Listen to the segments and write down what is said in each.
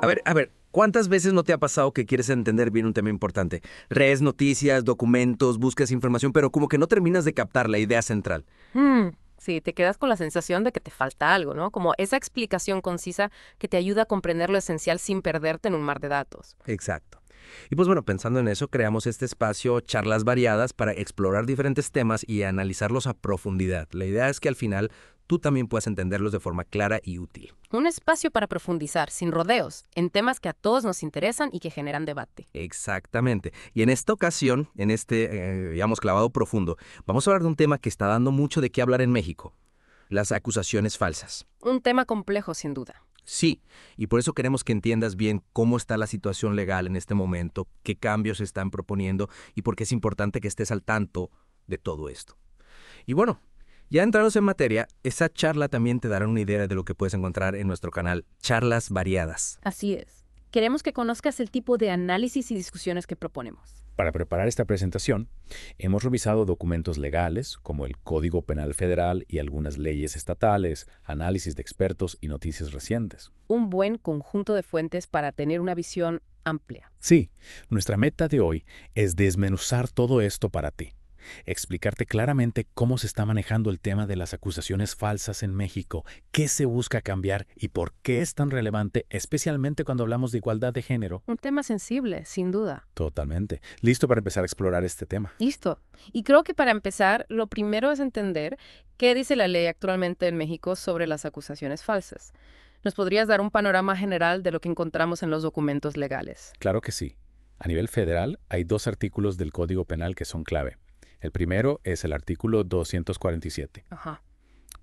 A ver, ¿cuántas veces no te ha pasado que quieres entender bien un tema importante? Lees noticias, documentos, buscas información, pero como que no terminas de captar la idea central. Sí, te quedas con la sensación de que te falta algo, ¿no? Como esa explicación concisa que te ayuda a comprender lo esencial sin perderte en un mar de datos. Exacto. Y pues bueno, pensando en eso, creamos este espacio, charlas variadas, para explorar diferentes temas y analizarlos a profundidad. La idea es que al final tú también puedas entenderlos de forma clara y útil. Un espacio para profundizar, sin rodeos, en temas que a todos nos interesan y que generan debate. Exactamente. Y en esta ocasión, en este, digamos, clavado profundo, vamos a hablar de un tema que está dando mucho de qué hablar en México: las acusaciones falsas. Un tema complejo, sin duda. Sí, y por eso queremos que entiendas bien cómo está la situación legal en este momento, qué cambios se están proponiendo y por qué es importante que estés al tanto de todo esto. Y bueno, ya entrados en materia, esa charla también te dará una idea de lo que puedes encontrar en nuestro canal Charlas Variadas. Así es. Queremos que conozcas el tipo de análisis y discusiones que proponemos. Para preparar esta presentación, hemos revisado documentos legales como el Código Penal Federal y algunas leyes estatales, análisis de expertos y noticias recientes. Un buen conjunto de fuentes para tener una visión amplia. Sí, nuestra meta de hoy es desmenuzar todo esto para ti, explicarte claramente cómo se está manejando el tema de las acusaciones falsas en México, qué se busca cambiar y por qué es tan relevante, especialmente cuando hablamos de igualdad de género. Un tema sensible, sin duda. Totalmente. ¿Listo para empezar a explorar este tema? Listo. Y creo que para empezar, lo primero es entender qué dice la ley actualmente en México sobre las acusaciones falsas. ¿Nos podrías dar un panorama general de lo que encontramos en los documentos legales? Claro que sí. A nivel federal, hay dos artículos del Código Penal que son clave. El primero es el artículo 247. Ajá.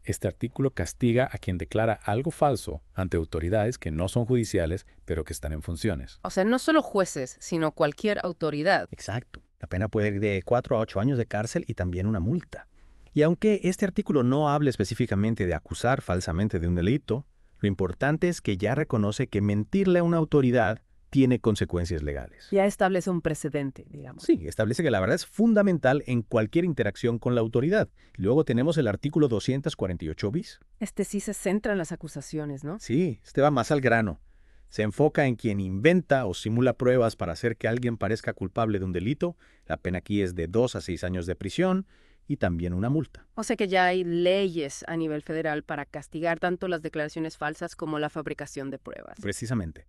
Este artículo castiga a quien declara algo falso ante autoridades que no son judiciales, pero que están en funciones. O sea, no solo jueces, sino cualquier autoridad. Exacto. La pena puede ir de 4 a 8 años de cárcel y también una multa. Y aunque este artículo no hable específicamente de acusar falsamente de un delito, lo importante es que ya reconoce que mentirle a una autoridad tiene consecuencias legales. Ya establece un precedente, digamos. Sí, establece que la verdad es fundamental en cualquier interacción con la autoridad. Y luego tenemos el artículo 248 bis. Este sí se centra en las acusaciones, ¿no? Sí, este va más al grano. Se enfoca en quien inventa o simula pruebas para hacer que alguien parezca culpable de un delito. La pena aquí es de 2 a 6 años de prisión y también una multa. O sea que ya hay leyes a nivel federal para castigar tanto las declaraciones falsas como la fabricación de pruebas. Precisamente.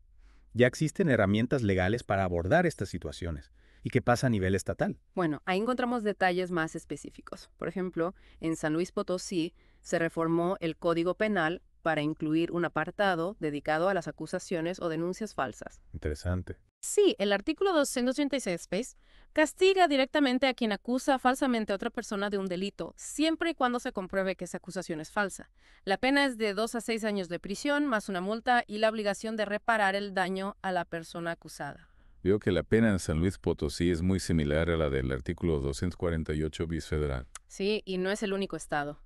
Ya existen herramientas legales para abordar estas situaciones. ¿Y qué pasa a nivel estatal? Bueno, ahí encontramos detalles más específicos. Por ejemplo, en San Luis Potosí se reformó el Código Penal para incluir un apartado dedicado a las acusaciones o denuncias falsas. Interesante. Sí, el artículo 286 pues, castiga directamente a quien acusa falsamente a otra persona de un delito, siempre y cuando se compruebe que esa acusación es falsa. La pena es de 2 a 6 años de prisión, más una multa y la obligación de reparar el daño a la persona acusada. Veo que la pena en San Luis Potosí es muy similar a la del artículo 248 bis federal. Sí, y no es el único estado.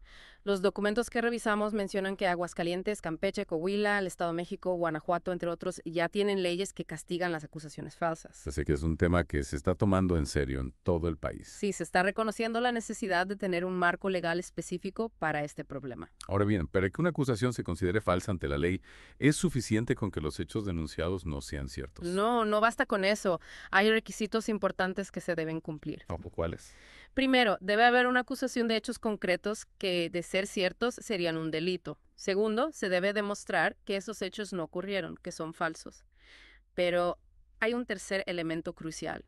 Los documentos que revisamos mencionan que Aguascalientes, Campeche, Coahuila, el Estado de México, Guanajuato, entre otros, ya tienen leyes que castigan las acusaciones falsas. Así que es un tema que se está tomando en serio en todo el país. Sí, se está reconociendo la necesidad de tener un marco legal específico para este problema. Ahora bien, para que una acusación se considere falsa ante la ley, ¿es suficiente con que los hechos denunciados no sean ciertos? No, no basta con eso. Hay requisitos importantes que se deben cumplir. ¿Cuáles? Primero, debe haber una acusación de hechos concretos que, de ser ciertos, serían un delito. Segundo, se debe demostrar que esos hechos no ocurrieron, que son falsos. Pero hay un tercer elemento crucial: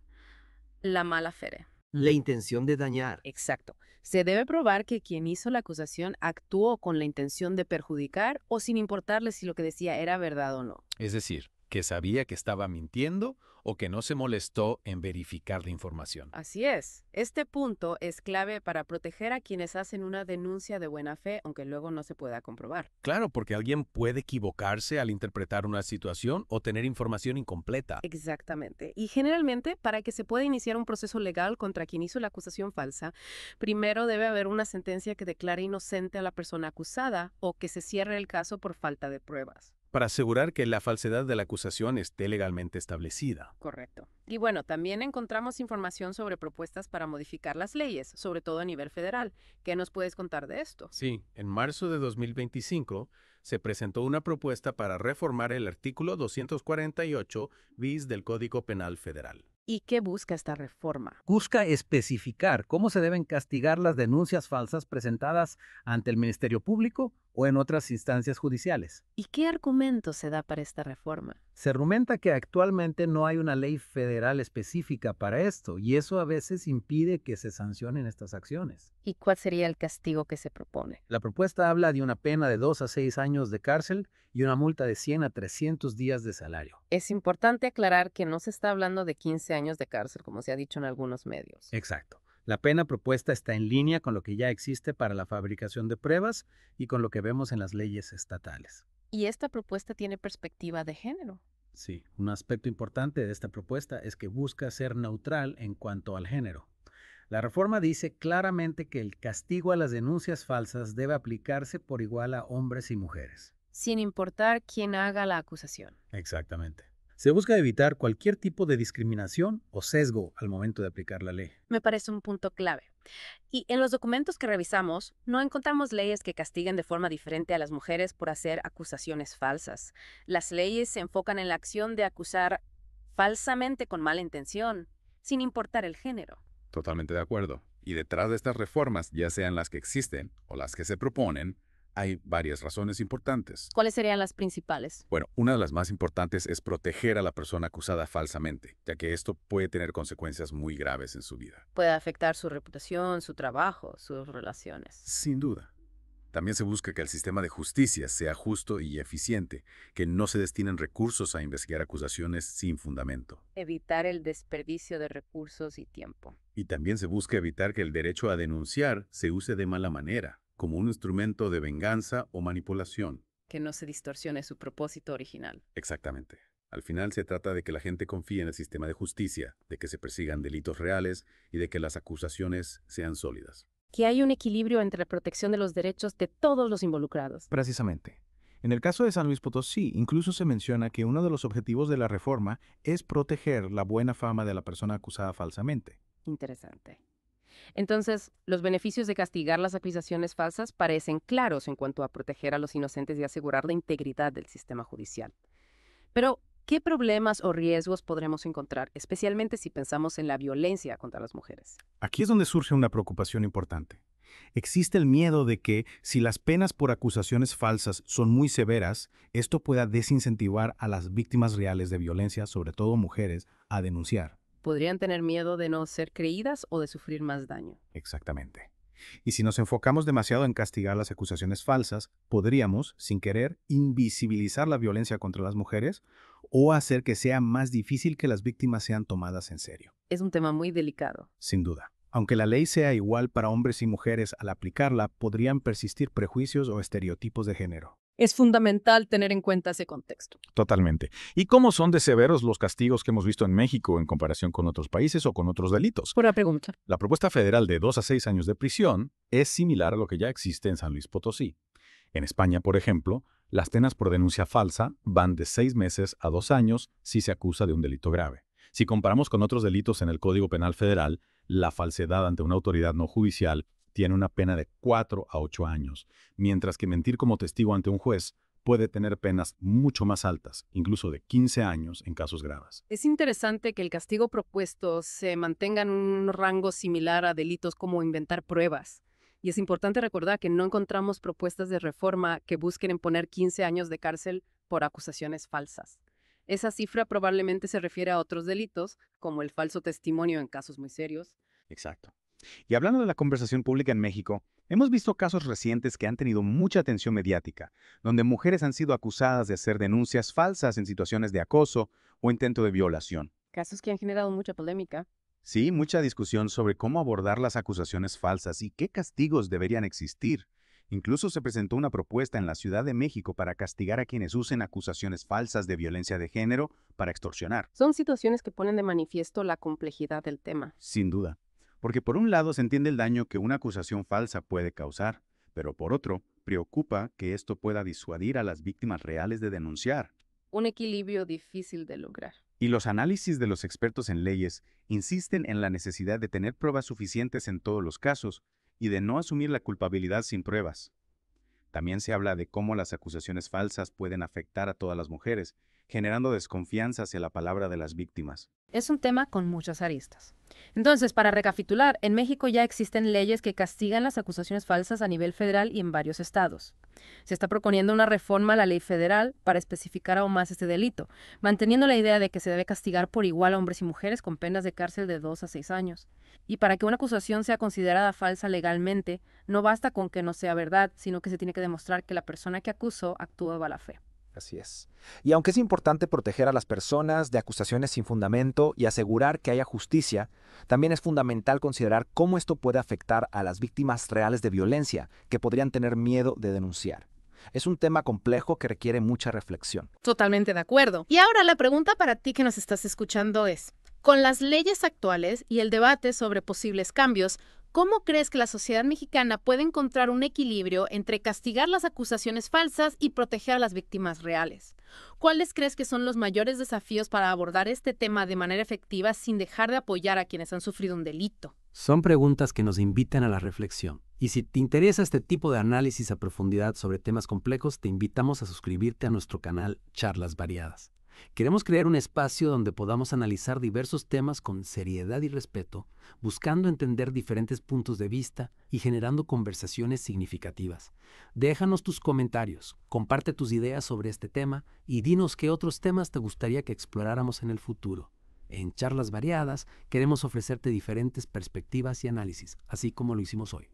la mala fe. La intención de dañar. Exacto. Se debe probar que quien hizo la acusación actuó con la intención de perjudicar o sin importarle si lo que decía era verdad o no. Es decir, que sabía que estaba mintiendo o que no se molestó en verificar la información. Así es. Este punto es clave para proteger a quienes hacen una denuncia de buena fe, aunque luego no se pueda comprobar. Claro, porque alguien puede equivocarse al interpretar una situación o tener información incompleta. Exactamente. Y generalmente, para que se pueda iniciar un proceso legal contra quien hizo la acusación falsa, primero debe haber una sentencia que declare inocente a la persona acusada o que se cierre el caso por falta de pruebas. para asegurar que la falsedad de la acusación esté legalmente establecida. Correcto. Y bueno, también encontramos información sobre propuestas para modificar las leyes, sobre todo a nivel federal. ¿Qué nos puedes contar de esto? Sí, en marzo de 2025 se presentó una propuesta para reformar el artículo 248 bis del Código Penal Federal. ¿Y qué busca esta reforma? Busca especificar cómo se deben castigar las denuncias falsas presentadas ante el Ministerio Público o en otras instancias judiciales. ¿Y qué argumento se da para esta reforma? Se argumenta que actualmente no hay una ley federal específica para esto y eso a veces impide que se sancionen estas acciones. ¿Y cuál sería el castigo que se propone? La propuesta habla de una pena de 2 a 6 años de cárcel y una multa de 100 a 300 días de salario. Es importante aclarar que no se está hablando de 15 años de cárcel, como se ha dicho en algunos medios. Exacto. La pena propuesta está en línea con lo que ya existe para la fabricación de pruebas y con lo que vemos en las leyes estatales. ¿Y esta propuesta tiene perspectiva de género? Sí, un aspecto importante de esta propuesta es que busca ser neutral en cuanto al género. La reforma dice claramente que el castigo a las denuncias falsas debe aplicarse por igual a hombres y mujeres. Sin importar quién haga la acusación. Exactamente. Se busca evitar cualquier tipo de discriminación o sesgo al momento de aplicar la ley. Me parece un punto clave. Y en los documentos que revisamos, no encontramos leyes que castiguen de forma diferente a las mujeres por hacer acusaciones falsas. Las leyes se enfocan en la acción de acusar falsamente con mala intención, sin importar el género. Totalmente de acuerdo. Y detrás de estas reformas, ya sean las que existen o las que se proponen, hay varias razones importantes. ¿Cuáles serían las principales? Bueno, una de las más importantes es proteger a la persona acusada falsamente, ya que esto puede tener consecuencias muy graves en su vida. Puede afectar su reputación, su trabajo, sus relaciones. Sin duda. También se busca que el sistema de justicia sea justo y eficiente, que no se destinen recursos a investigar acusaciones sin fundamento. Evitar el desperdicio de recursos y tiempo. Y también se busca evitar que el derecho a denunciar se use de mala manera, como un instrumento de venganza o manipulación. Que no se distorsione su propósito original. Exactamente. Al final se trata de que la gente confíe en el sistema de justicia, de que se persigan delitos reales y de que las acusaciones sean sólidas. Que hay un equilibrio entre la protección de los derechos de todos los involucrados. Precisamente. En el caso de San Luis Potosí, incluso se menciona que uno de los objetivos de la reforma es proteger la buena fama de la persona acusada falsamente. Interesante. Entonces, los beneficios de castigar las acusaciones falsas parecen claros en cuanto a proteger a los inocentes y asegurar la integridad del sistema judicial. Pero, ¿qué problemas o riesgos podremos encontrar, especialmente si pensamos en la violencia contra las mujeres? Aquí es donde surge una preocupación importante. Existe el miedo de que, si las penas por acusaciones falsas son muy severas, esto pueda desincentivar a las víctimas reales de violencia, sobre todo mujeres, a denunciar. Podrían tener miedo de no ser creídas o de sufrir más daño. Exactamente. Y si nos enfocamos demasiado en castigar las acusaciones falsas, podríamos, sin querer, invisibilizar la violencia contra las mujeres o hacer que sea más difícil que las víctimas sean tomadas en serio. Es un tema muy delicado. Sin duda. Aunque la ley sea igual para hombres y mujeres, al aplicarla podrían persistir prejuicios o estereotipos de género. Es fundamental tener en cuenta ese contexto. Totalmente. ¿Y cómo son de severos los castigos que hemos visto en México en comparación con otros países o con otros delitos? Buena pregunta. La propuesta federal de 2 a 6 años de prisión es similar a lo que ya existe en San Luis Potosí. En España, por ejemplo, las penas por denuncia falsa van de 6 meses a 2 años si se acusa de un delito grave. Si comparamos con otros delitos en el Código Penal Federal, la falsedad ante una autoridad no judicial tiene una pena de 4 a 8 años, mientras que mentir como testigo ante un juez puede tener penas mucho más altas, incluso de 15 años en casos graves. Es interesante que el castigo propuesto se mantenga en un rango similar a delitos como inventar pruebas. Y es importante recordar que no encontramos propuestas de reforma que busquen imponer 15 años de cárcel por acusaciones falsas. Esa cifra probablemente se refiere a otros delitos, como el falso testimonio en casos muy serios. Exacto. Y hablando de la conversación pública en México, hemos visto casos recientes que han tenido mucha atención mediática, donde mujeres han sido acusadas de hacer denuncias falsas en situaciones de acoso o intento de violación. Casos que han generado mucha polémica. Sí, mucha discusión sobre cómo abordar las acusaciones falsas y qué castigos deberían existir. Incluso se presentó una propuesta en la Ciudad de México para castigar a quienes usen acusaciones falsas de violencia de género para extorsionar. Son situaciones que ponen de manifiesto la complejidad del tema. Sin duda. Porque por un lado se entiende el daño que una acusación falsa puede causar, pero por otro, preocupa que esto pueda disuadir a las víctimas reales de denunciar. Un equilibrio difícil de lograr. Y los análisis de los expertos en leyes insisten en la necesidad de tener pruebas suficientes en todos los casos y de no asumir la culpabilidad sin pruebas. También se habla de cómo las acusaciones falsas pueden afectar a todas las mujeres, generando desconfianza hacia la palabra de las víctimas. Es un tema con muchas aristas. Entonces, para recapitular, en México ya existen leyes que castigan las acusaciones falsas a nivel federal y en varios estados. Se está proponiendo una reforma a la ley federal para especificar aún más este delito, manteniendo la idea de que se debe castigar por igual a hombres y mujeres con penas de cárcel de 2 a 6 años. Y para que una acusación sea considerada falsa legalmente, no basta con que no sea verdad, sino que se tiene que demostrar que la persona que acusó actuó de mala fe. Así es. Y aunque es importante proteger a las personas de acusaciones sin fundamento y asegurar que haya justicia, también es fundamental considerar cómo esto puede afectar a las víctimas reales de violencia que podrían tener miedo de denunciar. Es un tema complejo que requiere mucha reflexión. Totalmente de acuerdo. Y ahora la pregunta para ti que nos estás escuchando es, con las leyes actuales y el debate sobre posibles cambios, ¿cómo crees que la sociedad mexicana puede encontrar un equilibrio entre castigar las acusaciones falsas y proteger a las víctimas reales? ¿Cuáles crees que son los mayores desafíos para abordar este tema de manera efectiva sin dejar de apoyar a quienes han sufrido un delito? Son preguntas que nos invitan a la reflexión. Y si te interesa este tipo de análisis a profundidad sobre temas complejos, te invitamos a suscribirte a nuestro canal Charlas Variadas. Queremos crear un espacio donde podamos analizar diversos temas con seriedad y respeto, buscando entender diferentes puntos de vista y generando conversaciones significativas. Déjanos tus comentarios, comparte tus ideas sobre este tema y dinos qué otros temas te gustaría que exploráramos en el futuro. En Charlas Variadas queremos ofrecerte diferentes perspectivas y análisis, así como lo hicimos hoy.